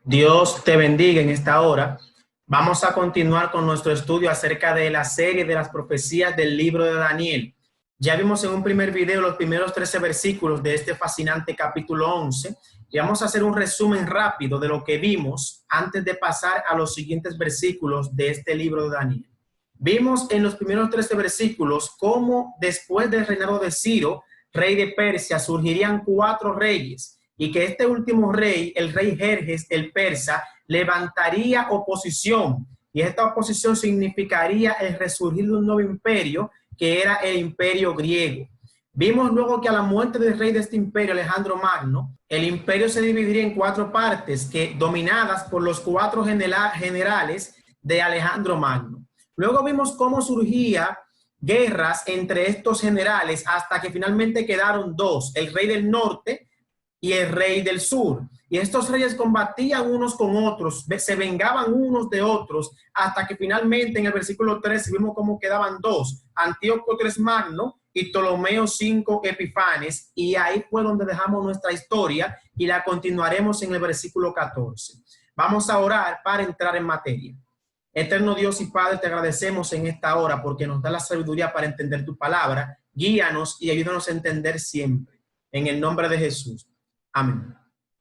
Dios te bendiga en esta hora. Vamos a continuar con nuestro estudio acerca de la serie de las profecías del libro de Daniel. Ya vimos en un primer video los primeros 13 versículos de este fascinante capítulo 11 y vamos a hacer un resumen rápido de lo que vimos antes de pasar a los siguientes versículos de este libro de Daniel. Vimos en los primeros 13 versículos cómo después del reinado de Ciro, rey de Persia, surgirían 4 reyes y que este último rey, el rey Jerjes, el persa, levantaría oposición, y esta oposición significaría el resurgir de un nuevo imperio, que era el imperio griego. Vimos luego que a la muerte del rey de este imperio, Alejandro Magno, el imperio se dividiría en 4 partes, dominadas por los 4 generales de Alejandro Magno. Luego vimos cómo surgía guerras entre estos generales hasta que finalmente quedaron 2, el rey del norte y el rey del sur. Y estos reyes combatían unos con otros, se vengaban unos de otros, hasta que finalmente en el versículo 13 vimos cómo quedaban 2, Antíoco III Magno y Ptolomeo V Epifanes, y ahí fue donde dejamos nuestra historia y la continuaremos en el versículo 14. Vamos a orar para entrar en materia. Eterno Dios y Padre, te agradecemos en esta hora porque nos da la sabiduría para entender tu palabra. Guíanos y ayúdanos a entender siempre. En el nombre de Jesús. Amén.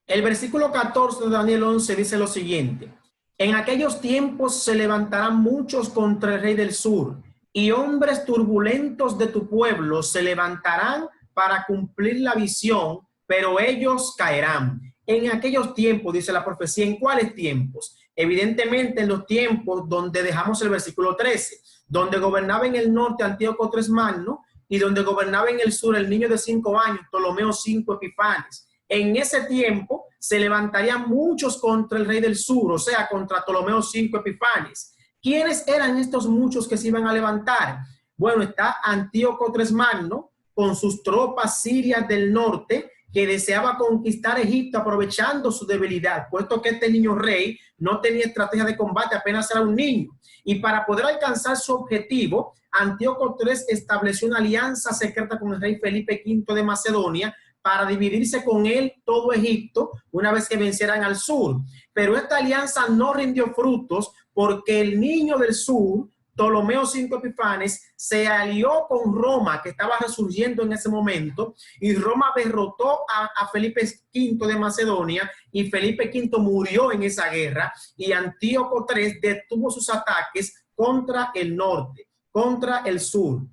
El versículo 14 de Daniel 11 dice lo siguiente: en aquellos tiempos se levantarán muchos contra el rey del sur, y hombres turbulentos de tu pueblo se levantarán para cumplir la visión, pero ellos caerán. En aquellos tiempos, dice la profecía. ¿En cuáles tiempos? Evidentemente en los tiempos donde dejamos el versículo 13, donde gobernaba en el norte Antíoco III Magno y donde gobernaba en el sur el niño de 5 años, Ptolomeo V Epifanes. En ese tiempo se levantarían muchos contra el rey del sur, o sea, contra Ptolomeo V Epifanes. ¿Quiénes eran estos muchos que se iban a levantar? Bueno, está Antíoco III Magno con sus tropas sirias del norte, que deseaba conquistar Egipto aprovechando su debilidad, puesto que este niño rey no tenía estrategia de combate, apenas era un niño. Y para poder alcanzar su objetivo, Antíoco III estableció una alianza secreta con el rey Felipe V de Macedonia para dividirse con él todo Egipto una vez que vencieran al sur. Pero esta alianza no rindió frutos porque el niño del sur, Ptolomeo V Epifanes, se alió con Roma, que estaba resurgiendo en ese momento, y Roma derrotó a Felipe V de Macedonia, y Felipe V murió en esa guerra, y Antíoco III detuvo sus ataques contra el norte, contra el sur.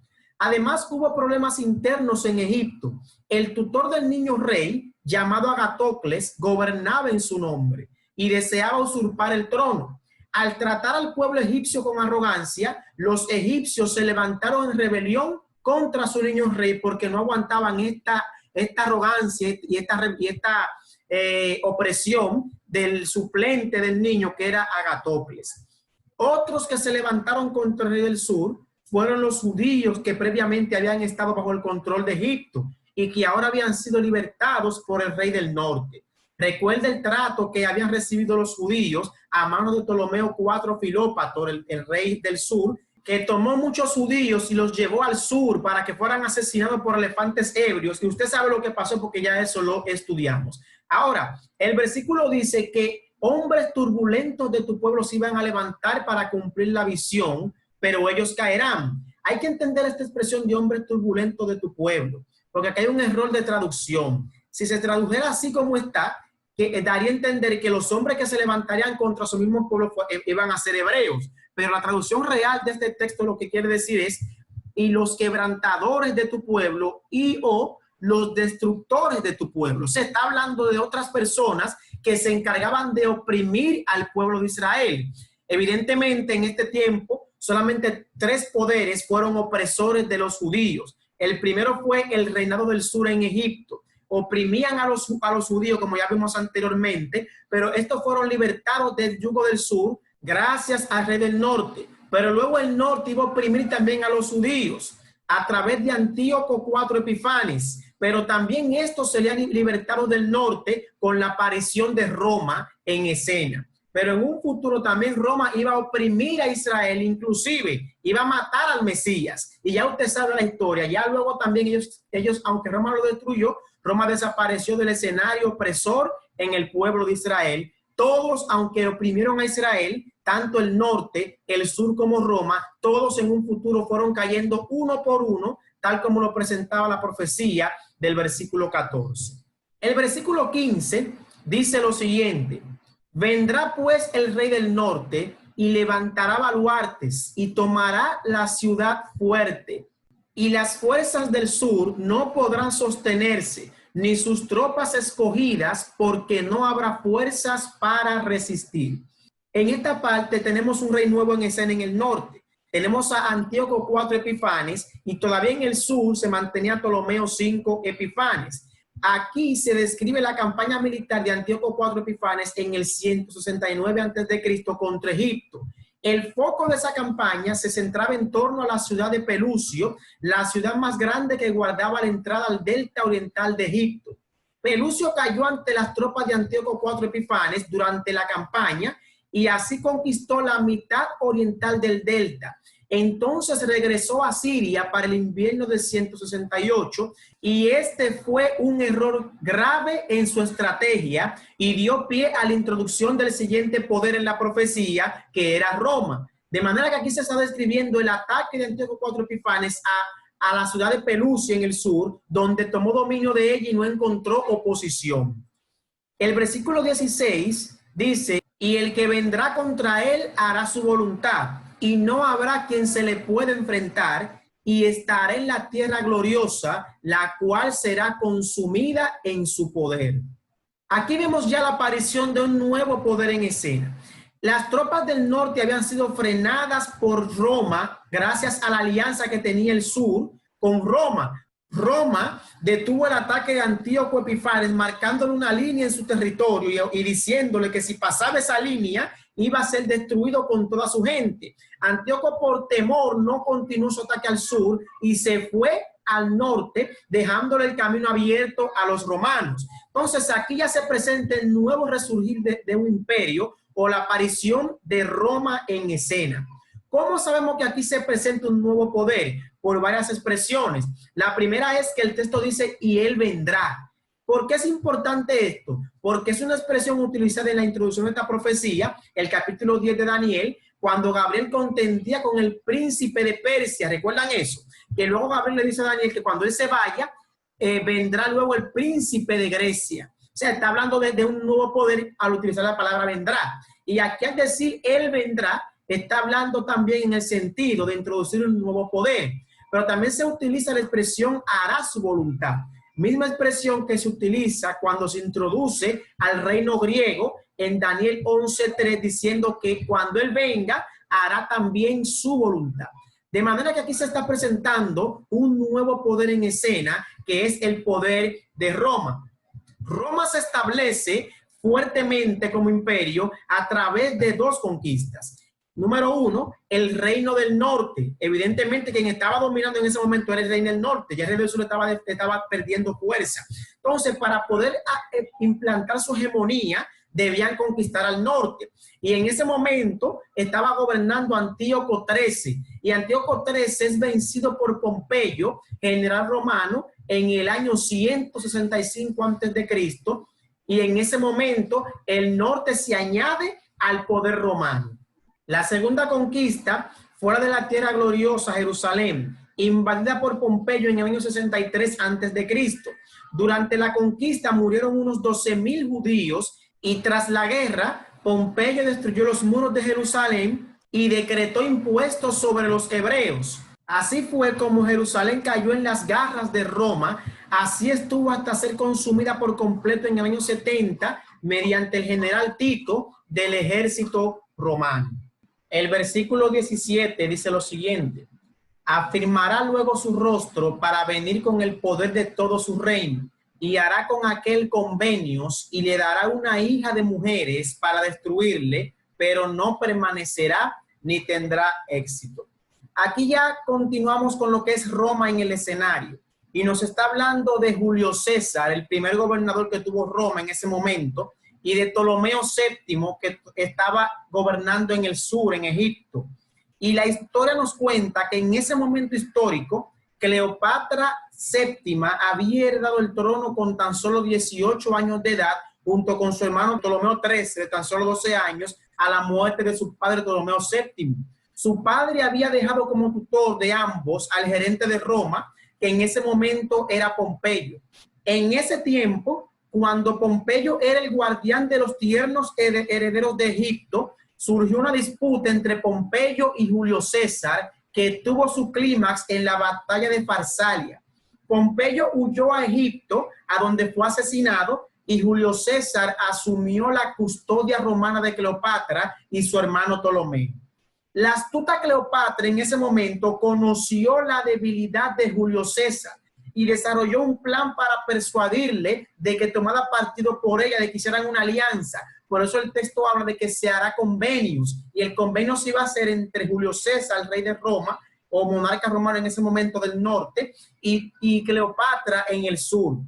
Además, hubo problemas internos en Egipto. El tutor del niño rey, llamado Agatocles, gobernaba en su nombre y deseaba usurpar el trono. Al tratar al pueblo egipcio con arrogancia, los egipcios se levantaron en rebelión contra su niño rey porque no aguantaban esta arrogancia y esta opresión del suplente del niño, que era Agatocles. Otros que se levantaron contra el rey del sur fueron los judíos, que previamente habían estado bajo el control de Egipto y que ahora habían sido libertados por el rey del norte. Recuerda el trato que habían recibido los judíos a manos de Ptolomeo IV Filópator, el rey del sur, que tomó muchos judíos y los llevó al sur para que fueran asesinados por elefantes ebrios. Y usted sabe lo que pasó porque ya eso lo estudiamos. Ahora, el versículo dice que hombres turbulentos de tu pueblo se iban a levantar para cumplir la visión, pero ellos caerán. Hay que entender esta expresión de hombres turbulentos de tu pueblo, porque aquí hay un error de traducción. Si se tradujera así como está, que daría a entender que los hombres que se levantarían contra su mismo pueblo iban a ser hebreos, pero la traducción real de este texto lo que quiere decir es: y los quebrantadores de tu pueblo y o los destructores de tu pueblo. Se está hablando de otras personas que se encargaban de oprimir al pueblo de Israel. Evidentemente en este tiempo solamente 3 poderes fueron opresores de los judíos. El primero fue el reinado del sur en Egipto. Oprimían a los judíos, como ya vimos anteriormente, pero estos fueron libertados del yugo del sur gracias al rey del norte. Pero luego el norte iba a oprimir también a los judíos a través de Antíoco IV Epifanes, pero también estos serían libertados del norte con la aparición de Roma en escena. Pero en un futuro también Roma iba a oprimir a Israel, inclusive iba a matar al Mesías. Y ya usted sabe la historia. Ya luego también ellos, aunque Roma lo destruyó, Roma desapareció del escenario opresor en el pueblo de Israel. todos, aunque oprimieron a Israel, tanto el norte, el sur como Roma, todos en un futuro fueron cayendo uno por uno, tal como lo presentaba la profecía del versículo 14. El versículo 15 dice lo siguiente: vendrá pues el rey del norte y levantará baluartes y tomará la ciudad fuerte, y las fuerzas del sur no podrán sostenerse, ni sus tropas escogidas, porque no habrá fuerzas para resistir. En esta parte tenemos un rey nuevo en escena en el norte. Tenemos a Antíoco IV Epifanes y todavía en el sur se mantenía Ptolomeo V Epifanes. Aquí se describe la campaña militar de Antíoco IV Epifanes en el 169 a.C. contra Egipto. El foco de esa campaña se centraba en torno a la ciudad de Pelucio, la ciudad más grande que guardaba la entrada al delta oriental de Egipto. Pelucio cayó ante las tropas de Antíoco IV Epifanes durante la campaña y así conquistó la mitad oriental del delta. Entonces regresó a Siria para el invierno del 168 y este fue un error grave en su estrategia y dio pie a la introducción del siguiente poder en la profecía, que era Roma. De manera que aquí se está describiendo el ataque de Antíoco IV Epifanes a la ciudad de Pelusia en el sur, donde tomó dominio de ella y no encontró oposición. El versículo 16 dice: y el que vendrá contra él hará su voluntad, y no habrá quien se le pueda enfrentar, y estará en la tierra gloriosa, la cual será consumida en su poder. Aquí vemos ya la aparición de un nuevo poder en escena. Las tropas del norte habían sido frenadas por Roma gracias a la alianza que tenía el sur con Roma. Roma detuvo el ataque de Antíoco Epifanes, marcándole una línea en su territorio y diciéndole que si pasaba esa línea iba a ser destruido con toda su gente. Antíoco, por temor, no continuó su ataque al sur y se fue al norte, dejándole el camino abierto a los romanos. Entonces aquí ya se presenta el nuevo resurgir de un imperio o la aparición de Roma en escena. ¿Cómo sabemos que aquí se presenta un nuevo poder? Por varias expresiones. La primera es que el texto dice, y él vendrá. ¿Por qué es importante esto? Porque es una expresión utilizada en la introducción de esta profecía, el capítulo 10 de Daniel, cuando Gabriel contendía con el príncipe de Persia. ¿Recuerdan eso? Que luego Gabriel le dice a Daniel que cuando él se vaya, vendrá luego el príncipe de Grecia. O sea, está hablando de un nuevo poder al utilizar la palabra vendrá. Y aquí al decir él vendrá, está hablando también en el sentido de introducir un nuevo poder. Pero también se utiliza la expresión hará su voluntad. Misma expresión que se utiliza cuando se introduce al reino griego en Daniel 11:3, diciendo que cuando él venga, hará también su voluntad. De manera que aquí se está presentando un nuevo poder en escena, que es el poder de Roma. Roma se establece fuertemente como imperio a través de dos conquistas. Número uno, el reino del norte. Evidentemente, quien estaba dominando en ese momento era el reino del norte. Ya el reino del sur estaba perdiendo fuerza. Entonces, para poder implantar su hegemonía, debían conquistar al norte. Y en ese momento estaba gobernando Antíoco XIII. Y Antíoco XIII es vencido por Pompeyo, general romano, en el año 165 a.C. Y en ese momento el norte se añade al poder romano. La segunda conquista, fuera de la tierra gloriosa, Jerusalén, invadida por Pompeyo en el año 63 a.C. Durante la conquista murieron unos 12,000 judíos y tras la guerra, Pompeyo destruyó los muros de Jerusalén y decretó impuestos sobre los hebreos. Así fue como Jerusalén cayó en las garras de Roma. Así estuvo hasta ser consumida por completo en el año 70 mediante el general Tito del ejército romano. El versículo 17 dice lo siguiente: afirmará luego su rostro para venir con el poder de todo su reino, y hará con aquel convenios, y le dará una hija de mujeres para destruirle, pero no permanecerá ni tendrá éxito. Aquí ya continuamos con lo que es Roma en el escenario, y nos está hablando de Julio César, el primer gobernador que tuvo Roma en ese momento, y de Ptolomeo VII, que estaba gobernando en el sur, en Egipto. Y la historia nos cuenta que en ese momento histórico, Cleopatra VII había heredado el trono con tan solo 18 años de edad, junto con su hermano Ptolomeo XIII, de tan solo 12 años, a la muerte de su padre Ptolomeo VII. Su padre había dejado como tutor de ambos al gerente de Roma, que en ese momento era Pompeyo. En ese tiempo, cuando Pompeyo era el guardián de los tiernos herederos de Egipto, surgió una disputa entre Pompeyo y Julio César que tuvo su clímax en la batalla de Farsalia. Pompeyo huyó a Egipto, a donde fue asesinado, y Julio César asumió la custodia romana de Cleopatra y su hermano Ptolomeo. La astuta Cleopatra en ese momento conoció la debilidad de Julio César y desarrolló un plan para persuadirle de que tomara partido por ella, de que hicieran una alianza. Por eso el texto habla de que se hará convenios, y el convenio se iba a hacer entre Julio César, el rey de Roma, o monarca romano en ese momento del norte, y Cleopatra en el sur.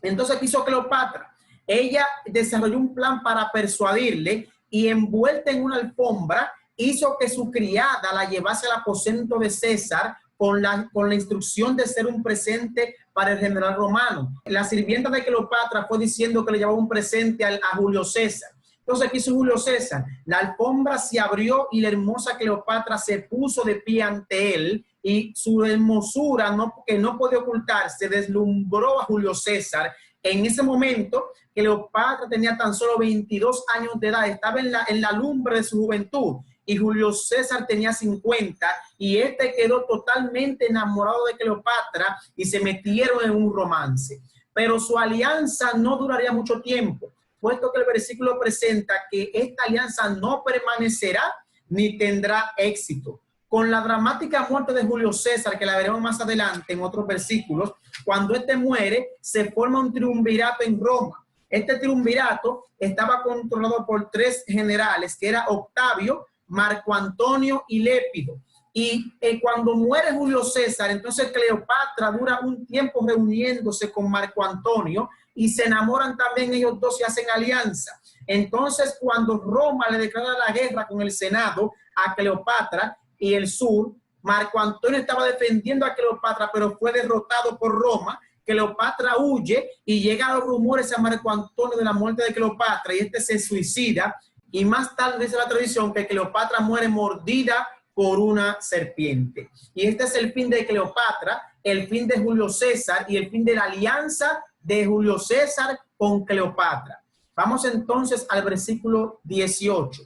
Entonces, ¿qué hizo Cleopatra? Ella desarrolló un plan para persuadirle, y envuelta en una alfombra, hizo que su criada la llevase al aposento de César con la instrucción de ser un presente para el general romano. La sirvienta de Cleopatra fue diciendo que le llevaba un presente a Julio César. Entonces, ¿qué hizo Julio César? La alfombra se abrió y la hermosa Cleopatra se puso de pie ante él, y su hermosura, que no podía ocultarse, deslumbró a Julio César. En ese momento, Cleopatra tenía tan solo 22 años de edad, estaba en la lumbre de su juventud, y Julio César tenía 50, y este quedó totalmente enamorado de Cleopatra y se metieron en un romance. Pero su alianza no duraría mucho tiempo, puesto que el versículo presenta que esta alianza no permanecerá ni tendrá éxito. Con la dramática muerte de Julio César, que la veremos más adelante en otros versículos, cuando este muere, se forma un triunvirato en Roma. Este triunvirato estaba controlado por 3 generales, que era Octavio, Marco Antonio y Lépido. Y cuando muere Julio César, entonces Cleopatra dura un tiempo reuniéndose con Marco Antonio, y se enamoran también ellos dos y hacen alianza. Entonces, cuando Roma le declara la guerra con el Senado a Cleopatra y el sur, Marco Antonio estaba defendiendo a Cleopatra, pero fue derrotado por Roma. Cleopatra huye y llegan los rumores a Marco Antonio de la muerte de Cleopatra, y este se suicida. Y más tarde dice la tradición que Cleopatra muere mordida por una serpiente. Y este es el fin de Cleopatra, el fin de Julio César y el fin de la alianza de Julio César con Cleopatra. Vamos entonces al versículo 18.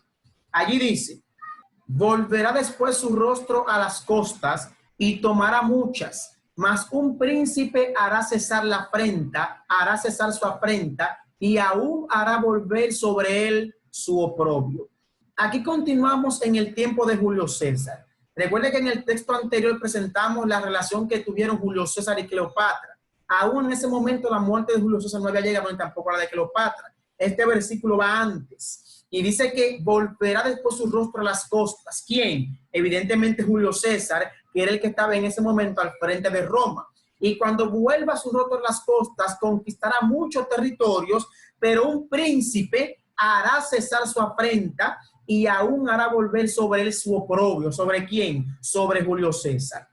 Allí dice: volverá después su rostro a las costas y tomará muchas, mas un príncipe hará cesar la afrenta, hará cesar su afrenta, y aún hará volver sobre él su oprobio. Aquí continuamos en el tiempo de Julio César. Recuerde que en el texto anterior presentamos la relación que tuvieron Julio César y Cleopatra. Aún en ese momento la muerte de Julio César no había llegado, ni tampoco la de Cleopatra. Este versículo va antes y dice que volverá después su rostro a las costas. ¿Quién? Evidentemente Julio César, que era el que estaba en ese momento al frente de Roma. Y cuando vuelva su rostro a las costas, conquistará muchos territorios, pero un príncipe hará cesar su afrenta y aún hará volver sobre él su oprobio. ¿Sobre quién? Sobre Julio César.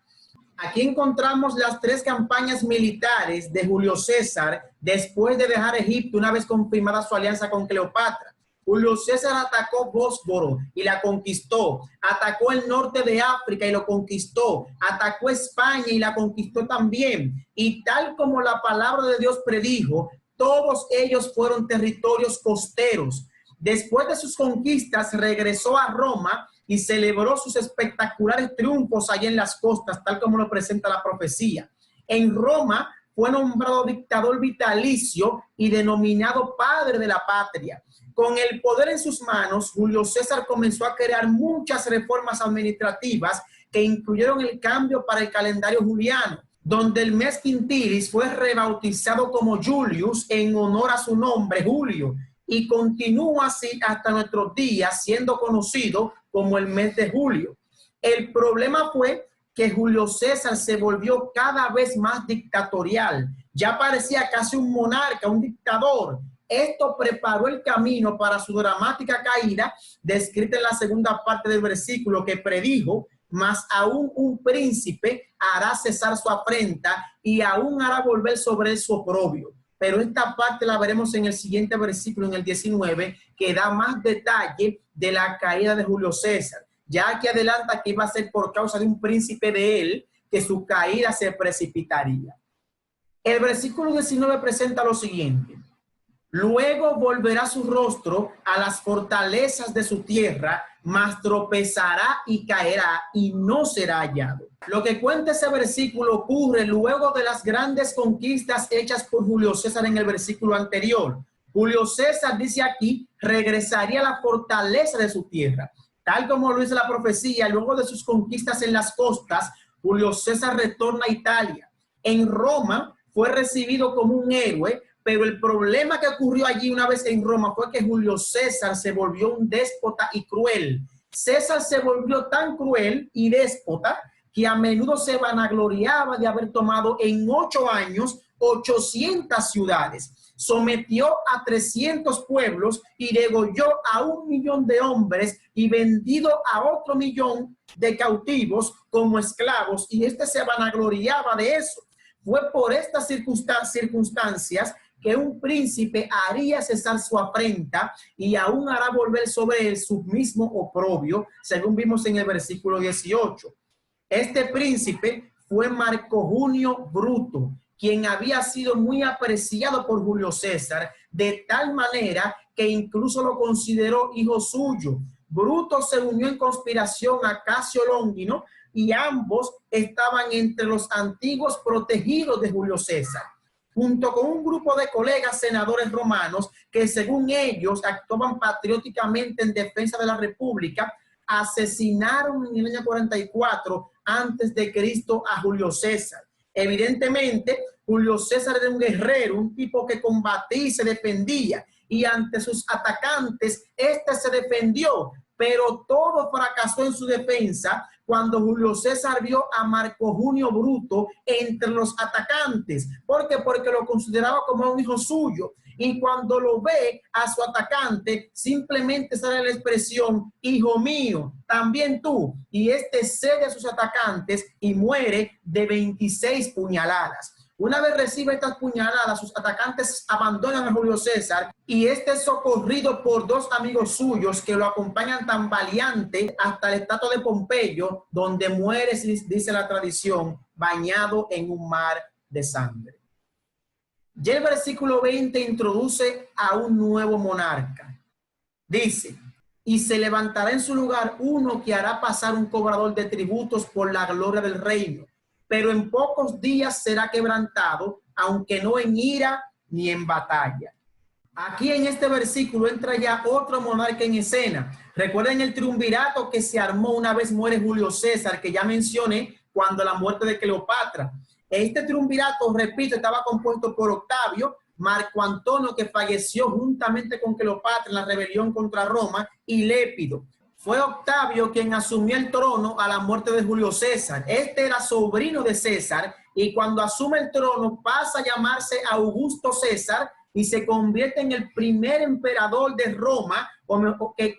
Aquí encontramos las 3 campañas militares de Julio César después de dejar Egipto, una vez confirmada su alianza con Cleopatra. Julio César atacó Bósforo y la conquistó, atacó el norte de África y lo conquistó, atacó España y la conquistó también. Y tal como la palabra de Dios predijo, todos ellos fueron territorios costeros. Después de sus conquistas, regresó a Roma y celebró sus espectaculares triunfos allá en las costas, tal como lo presenta la profecía. En Roma fue nombrado dictador vitalicio y denominado padre de la patria. Con el poder en sus manos, Julio César comenzó a crear muchas reformas administrativas que incluyeron el cambio para el calendario juliano, donde el mes Quintilis fue rebautizado como Julius en honor a su nombre, Julio, y continúa así hasta nuestros días, siendo conocido como el mes de julio. El problema fue que Julio César se volvió cada vez más dictatorial. Ya parecía casi un monarca, un dictador. Esto preparó el camino para su dramática caída, descrita en la segunda parte del versículo, que predijo: mas aún un príncipe hará cesar su afrenta y aún hará volver sobre él su oprobio. pero esta parte la veremos en el siguiente versículo, en el 19, que da más detalle de la caída de Julio César. Ya aquí adelanta que iba a ser por causa de un príncipe de él que su caída se precipitaría. El versículo 19 presenta lo siguiente: luego volverá su rostro a las fortalezas de su tierra, mas tropezará y caerá y no será hallado. Lo que cuenta ese versículo ocurre luego de las grandes conquistas hechas por Julio César en el versículo anterior. Julio César, dice aquí, regresaría a la fortaleza de su tierra. Tal como lo dice la profecía, luego de sus conquistas en las costas, Julio César retorna a Italia. En Roma fue recibido como un héroe, pero el problema que ocurrió allí una vez en Roma fue que Julio César se volvió un déspota y cruel. César se volvió tan cruel y déspota que a menudo se vanagloriaba de haber tomado en 8 años 800 ciudades. Sometió a 300 pueblos y degolló a 1 millón de hombres y vendido a otro millón de cautivos como esclavos, y se vanagloriaba de eso. Fue por estas circunstancias que un príncipe haría cesar su afrenta y aún hará volver sobre él su mismo oprobio, según vimos en el versículo 18. Este príncipe fue Marco Junio Bruto, quien había sido muy apreciado por Julio César, de tal manera que incluso lo consideró hijo suyo. Bruto se unió en conspiración a Casio Longino y ambos estaban entre los antiguos protegidos de Julio César, junto con un grupo de colegas senadores romanos que, según ellos, actuaban patrióticamente en defensa de la República. Asesinaron en el año 44 antes de Cristo a Julio César. Evidentemente, Julio César era un guerrero, un tipo que combatía y se defendía, y ante sus atacantes, se defendió, pero todo fracasó en su defensa cuando Julio César vio a Marco Junio Bruto entre los atacantes. ¿Por qué? Porque lo consideraba como un hijo suyo. Y cuando lo ve a su atacante, simplemente sale la expresión, hijo mío, también tú. Y cede a sus atacantes y muere de 26 puñaladas. Una vez recibe estas puñaladas, sus atacantes abandonan a Julio César y es socorrido por 2 amigos suyos que lo acompañan tan valiente hasta el estatua de Pompeyo, donde muere, dice la tradición, bañado en un mar de sangre. Ya el versículo 20 introduce a un nuevo monarca. Dice: y se levantará en su lugar uno que hará pasar un cobrador de tributos por la gloria del reino, pero en pocos días será quebrantado, aunque no en ira ni en batalla. Aquí en este versículo entra ya otro monarca en escena. Recuerden el triunvirato que se armó una vez muere Julio César, que ya mencioné cuando la muerte de Cleopatra. Este triunvirato, repito, estaba compuesto por Octavio, Marco Antonio, que falleció juntamente con Cleopatra en la rebelión contra Roma, y Lépido. Fue Octavio quien asumió el trono a la muerte de Julio César. Era sobrino de César, y cuando asume el trono pasa a llamarse Augusto César y se convierte en el primer emperador de Roma,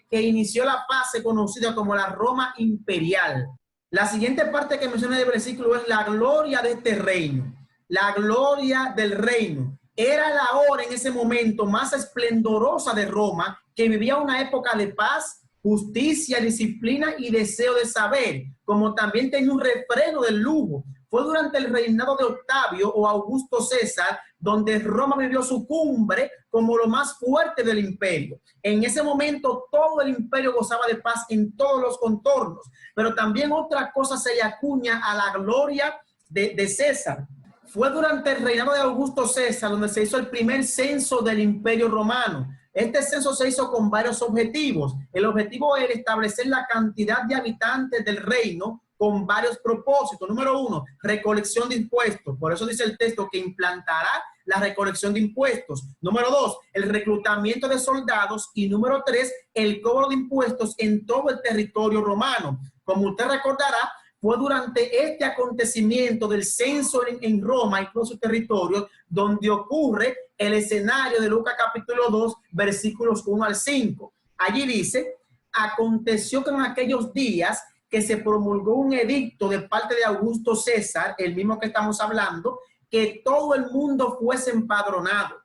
que inició la fase conocida como la Roma imperial. La siguiente parte que menciona el versículo es la gloria de este reino. La gloria del reino. Era la hora en ese momento más esplendorosa de Roma, que vivía una época de paz, justicia, disciplina y deseo de saber, como también tenía un refreno del lujo. Fue durante el reinado de Octavio o Augusto César donde Roma vivió su cumbre como lo más fuerte del imperio. En ese momento todo el imperio gozaba de paz en todos los contornos, pero también otra cosa se le acuña a la gloria de César. Fue durante el reinado de Augusto César donde se hizo el primer censo del imperio romano. Este censo se hizo con varios objetivos. El objetivo era establecer la cantidad de habitantes del reino con varios propósitos. Número 1, recolección de impuestos. Por eso dice el texto que implantará la recolección de impuestos. Número 2, el reclutamiento de soldados. Y número 3, el cobro de impuestos en todo el territorio romano. Como usted recordará, fue durante este acontecimiento del censo en Roma y todos sus territorios donde ocurre el escenario de Lucas capítulo 2, versículos 1 al 5. Allí dice: aconteció que en aquellos días que se promulgó un edicto de parte de Augusto César, el mismo que estamos hablando, que todo el mundo fuese empadronado.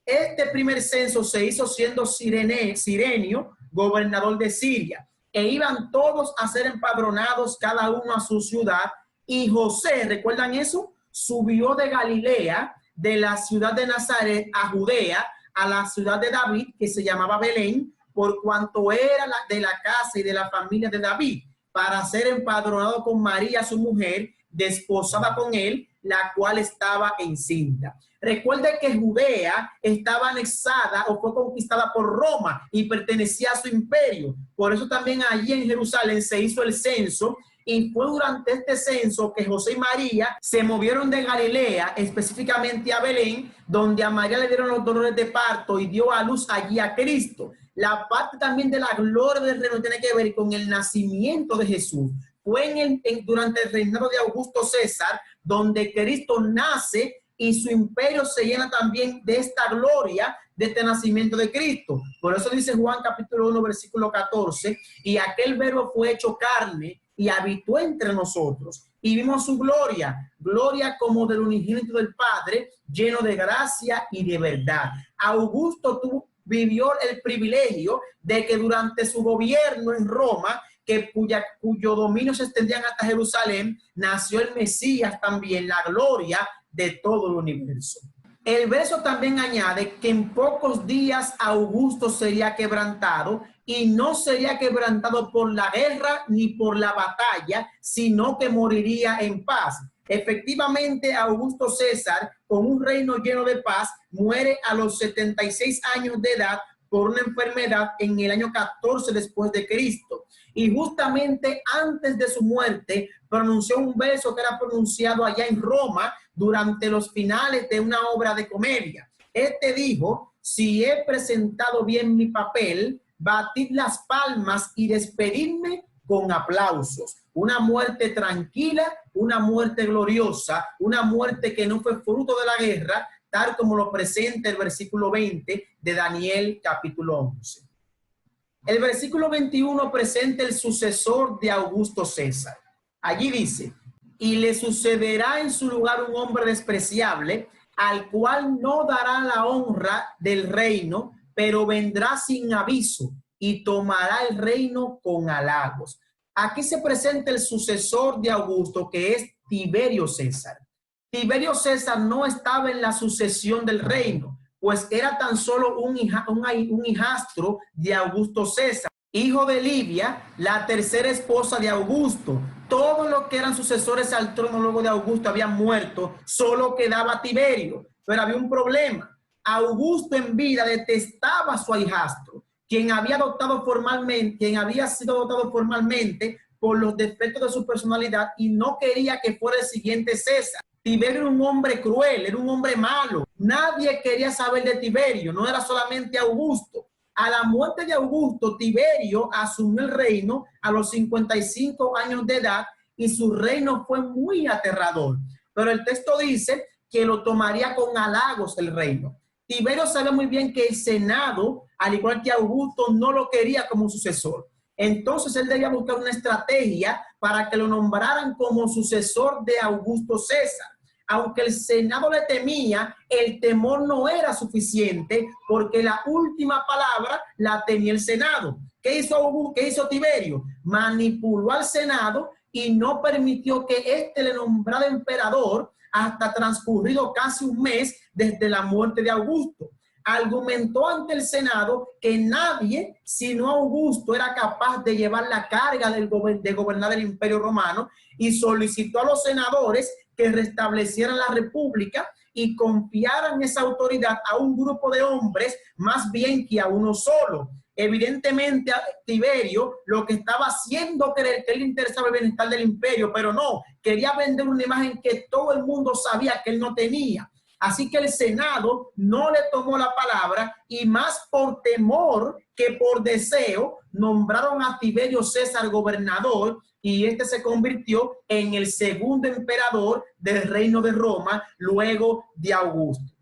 Este primer censo se hizo siendo Cirenio, gobernador de Siria, e iban todos a ser empadronados, cada uno a su ciudad. Y José, ¿recuerdan eso? Subió de Galilea, de la ciudad de Nazaret a Judea, a la ciudad de David, que se llamaba Belén, por cuanto era de la casa y de la familia de David, para ser empadronado con María, su mujer, desposada con él, la cual estaba encinta. Recuerde que Judea estaba anexada o fue conquistada por Roma y pertenecía a su imperio. Por eso también allí en Jerusalén se hizo el censo, y fue durante este censo que José y María se movieron de Galilea, específicamente a Belén, donde a María le dieron los dolores de parto y dio a luz allí a Cristo. La parte también de la gloria del reino tiene que ver con el nacimiento de Jesús. Fue durante el reinado de Augusto César, donde Cristo nace y su imperio se llena también de esta gloria, de este nacimiento de Cristo. Por eso dice Juan capítulo 1, versículo 14, y aquel verbo fue hecho carne y habitó entre nosotros, y vimos su gloria, gloria como del unigénito del Padre, lleno de gracia y de verdad. Augusto vivió el privilegio de que durante su gobierno en Roma, cuyo dominio se extendían hasta Jerusalén, nació el Mesías también, la gloria de todo el universo. El verso también añade que en pocos días Augusto sería quebrantado, y no sería quebrantado por la guerra ni por la batalla, sino que moriría en paz. Efectivamente, Augusto César, con un reino lleno de paz, muere a los 76 años de edad por una enfermedad en el año 14 después de Cristo. Y justamente antes de su muerte pronunció un verso que era pronunciado allá en Roma durante los finales de una obra de comedia. Este dijo: si he presentado bien mi papel, batid las palmas y despedidme con aplausos. Una muerte tranquila, una muerte gloriosa, una muerte que no fue fruto de la guerra, tal como lo presenta el versículo 20 de Daniel capítulo 11. El versículo 21 presenta el sucesor de Augusto César. Allí dice: y le sucederá en su lugar un hombre despreciable, al cual no dará la honra del reino, pero vendrá sin aviso y tomará el reino con halagos. Aquí se presenta el sucesor de Augusto, que es Tiberio César. Tiberio César no estaba en la sucesión del reino, pues era tan solo un hijastro de Augusto César, hijo de Livia, la tercera esposa de Augusto. Todos los que eran sucesores al trono luego de Augusto habían muerto, solo quedaba Tiberio. Pero había un problema. Augusto en vida detestaba a su hijastro, quien había sido adoptado formalmente por los defectos de su personalidad, y no quería que fuera el siguiente César. Tiberio era un hombre cruel, era un hombre malo. Nadie quería saber de Tiberio, no era solamente Augusto. A la muerte de Augusto, Tiberio asumió el reino a los 55 años de edad, y su reino fue muy aterrador. Pero el texto dice que lo tomaría con halagos el reino. Tiberio sabe muy bien que el Senado, al igual que Augusto, no lo quería como sucesor. Entonces él debía buscar una estrategia para que lo nombraran como sucesor de Augusto César. Aunque el Senado le temía, el temor no era suficiente, porque la última palabra la tenía el Senado. ¿Qué hizo Tiberio? Manipuló al Senado y no permitió que éste le nombrara emperador hasta transcurrido casi un mes desde la muerte de Augusto. Argumentó ante el Senado que nadie sino Augusto era capaz de llevar la carga de gobernar el Imperio Romano, y solicitó a los senadores que restablecieran la república y confiaran esa autoridad a un grupo de hombres más bien que a uno solo. Evidentemente, a Tiberio lo que estaba haciendo creer que él interesaba el bienestar del imperio, pero no, quería vender una imagen que todo el mundo sabía que él no tenía. Así que el Senado no le tomó la palabra, y más por temor que por deseo, nombraron a Tiberio César gobernador, y este se convirtió en el segundo emperador del reino de Roma luego de Augusto.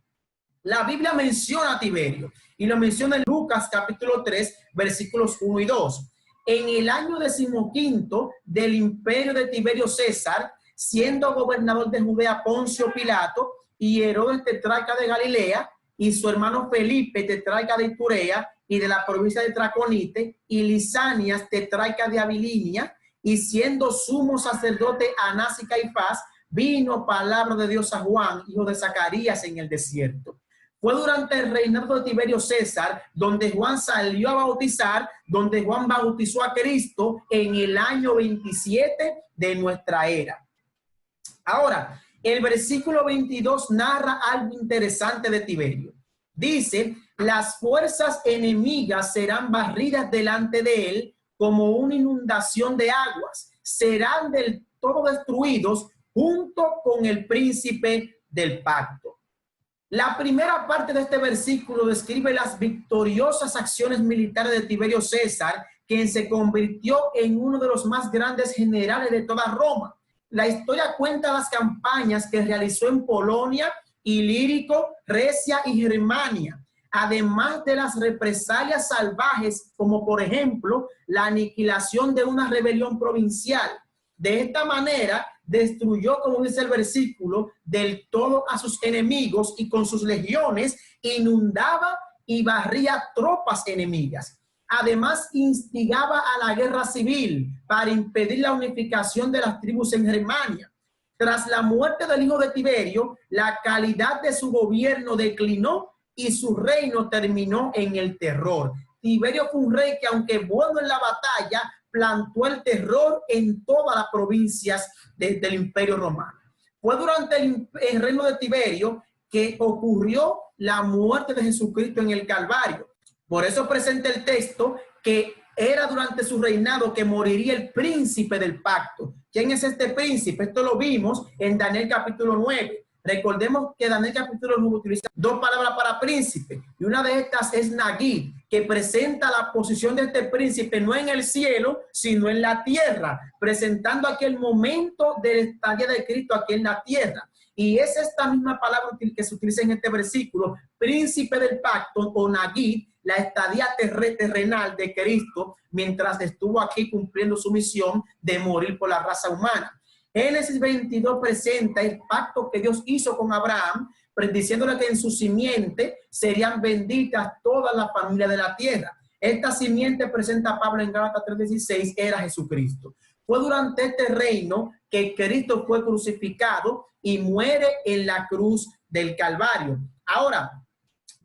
La Biblia menciona a Tiberio, y lo menciona en Lucas capítulo 3, versículos 1 y 2. En el año 15 del imperio de Tiberio César, siendo gobernador de Judea Poncio Pilato, y Herodes tetrarca de Galilea, y su hermano Felipe tetrarca de Iturea y de la provincia de Traconite, y Lisanias tetrarca de Abilinia, y siendo sumo sacerdote Anás y Caifás, vino palabra de Dios a Juan, hijo de Zacarías, en el desierto. Fue durante el reinado de Tiberio César donde Juan salió a bautizar, donde Juan bautizó a Cristo en el año 27 de nuestra era. Ahora, el versículo 22 narra algo interesante de Tiberio. Dice, las fuerzas enemigas serán barridas delante de él como una inundación de aguas. Serán del todo destruidos junto con el príncipe del pacto. La primera parte de este versículo describe las victoriosas acciones militares de Tiberio César, quien se convirtió en uno de los más grandes generales de toda Roma. La historia cuenta las campañas que realizó en Polonia, Ilírico, Recia y Germania, además de las represalias salvajes, como por ejemplo la aniquilación de una rebelión provincial. De esta manera destruyó, como dice el versículo, del todo a sus enemigos, y con sus legiones inundaba y barría tropas enemigas. Además, instigaba a la guerra civil para impedir la unificación de las tribus en Germania. Tras la muerte del hijo de Tiberio, la calidad de su gobierno declinó y su reino terminó en el terror. Tiberio fue un rey que, aunque bueno en la batalla, plantó el terror en todas las provincias del Imperio Romano. Fue durante el reino de Tiberio que ocurrió la muerte de Jesucristo en el Calvario. Por eso presenta el texto que era durante su reinado que moriría el príncipe del pacto. ¿Quién es este príncipe? Esto lo vimos en Daniel capítulo 9. Recordemos que Daniel capítulo 9 utiliza dos palabras para príncipe, y una de estas es Nagid, que presenta la posición de este príncipe no en el cielo, sino en la tierra, presentando aquí el momento de la estadía de Cristo aquí en la tierra. Y es esta misma palabra que se utiliza en este versículo, príncipe del pacto o Nagid, la estadía terrenal de Cristo mientras estuvo aquí cumpliendo su misión de morir por la raza humana. Génesis 22 presenta el pacto que Dios hizo con Abraham, prediciéndole que en su simiente serían benditas todas las familias de la tierra. Esta simiente, presenta Pablo en Gálatas 3:16, era Jesucristo. Fue durante este reino que Cristo fue crucificado y muere en la cruz del Calvario. Ahora,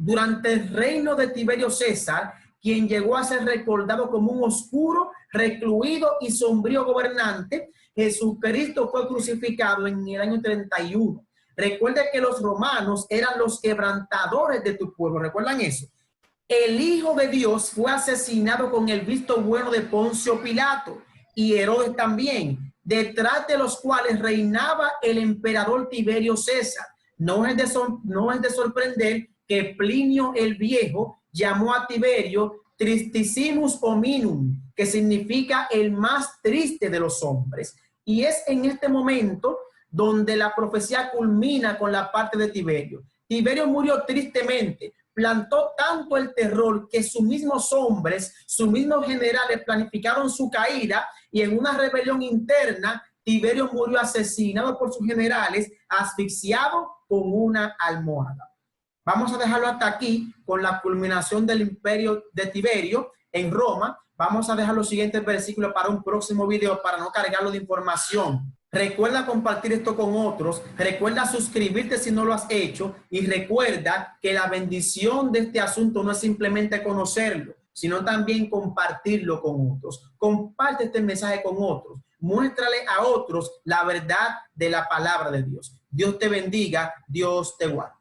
durante el reino de Tiberio César, quien llegó a ser recordado como un oscuro, recluido y sombrío gobernante, Jesucristo fue crucificado en el año 31. Recuerde que los romanos eran los quebrantadores de tu pueblo. ¿Recuerdan eso? El Hijo de Dios fue asesinado con el visto bueno de Poncio Pilato y Herodes también, detrás de los cuales reinaba el emperador Tiberio César. No es de sorprender que Plinio el Viejo llamó a Tiberio Tristissimus Hominum, que significa el más triste de los hombres. Y es en este momento donde la profecía culmina con la parte de Tiberio. Tiberio murió tristemente, plantó tanto el terror que sus mismos hombres, sus mismos generales planificaron su caída, y en una rebelión interna, Tiberio murió asesinado por sus generales, asfixiado con una almohada. Vamos a dejarlo hasta aquí con la culminación del imperio de Tiberio en Roma. Vamos a dejar los siguientes versículos para un próximo video para no cargarlo de información. Recuerda compartir esto con otros, recuerda suscribirte si no lo has hecho, y recuerda que la bendición de este asunto no es simplemente conocerlo, sino también compartirlo con otros. Comparte este mensaje con otros, muéstrale a otros la verdad de la palabra de Dios. Dios te bendiga, Dios te guarde.